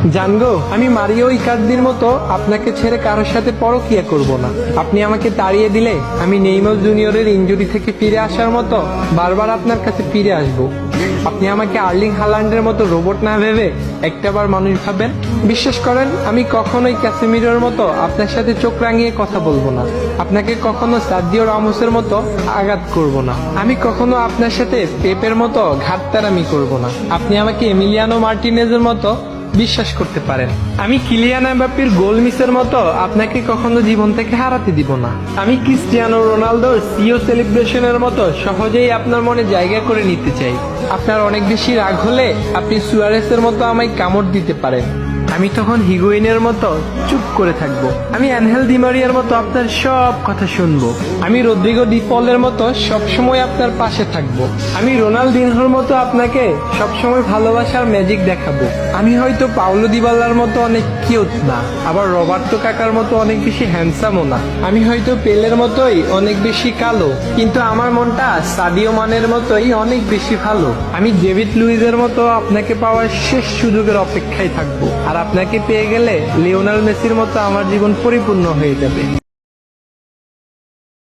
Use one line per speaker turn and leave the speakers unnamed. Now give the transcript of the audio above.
জানগো, আমি মারিও ইকার্দির মতো আপনাকে ছেড়ে কারোর সাথে পরকিয়া করব না। আপনি আমাকে তাড়িয়ে দিলে আমি নেইমার জুনিয়রের ইনজুরি থেকে ফিরে আসার মতো বারবার আপনার কাছে ফিরে আসব। আপনি আমাকে আর্লিং হালান্ডের মতো রোবট না ভেবে একটাবার মানুষ ভাবেন। বিশ্বাস করেন, আমি কখনোই ক্যাসেমিরোর মতো আপনার সাথে চোখ রাঙিয়ে কথা বলবো না। আপনাকে কখনো সার্জিও রামোসের মতো আঘাত করব না। আমি কখনো আপনার সাথে পেপের মতো ঘাটতারামি করব না। আপনি আমাকে এমিলিয়ানো মার্টিনেজের মতো বিশ্বাস করতে পারেন। আমি কিলিয়ান এমবাপ্পের গোল মিসের মতো আপনাকে কখনো জীবন থেকে হারাতে দিব না। আমি ক্রিস্টিয়ানো রোনালদোর সিও সেলিব্রেশনের মতো সহজেই আপনার মনে জায়গা করে নিতে চাই। আপনার অনেক বেশি রাগ হলে আপনি সুয়ারেসের মতো আমায় কামড় দিতে পারেন। আমি তখন হিগুইনের মতো চুপ করে থাকবো। আমি অ্যানহেল ডিমারিয়ার মতো আপনার সব কথা শুনবো। আমি রদ্রিগো ডি পলের মতো সবসময় আপনার পাশে থাকবো। আমি রোনালদিনহোর মতো আপনাকে সবসময় ভালোবাসার ম্যাজিক দেখাবো। আমি হয়তো পাওলো দিবাল্লার মতো অনেক কিউট না, আবার রবার্তো কাকার মতো অনেক বেশি হ্যান্ডসামও না। আমি হয়তো পেলের মতোই অনেক বেশি কালো, কিন্তু আমার মনটা সাদিও মানের মতোই অনেক বেশি ভালো। আমি ডেভিড লুইজের মতো আপনাকে পাওয়ার শেষ সুযোগের অপেক্ষায় থাকবো। আর আপনাকে পেয়ে গেলে লিওনেল মেসির মতো আমার জীবন পরিপূর্ণ হয়ে যাবে।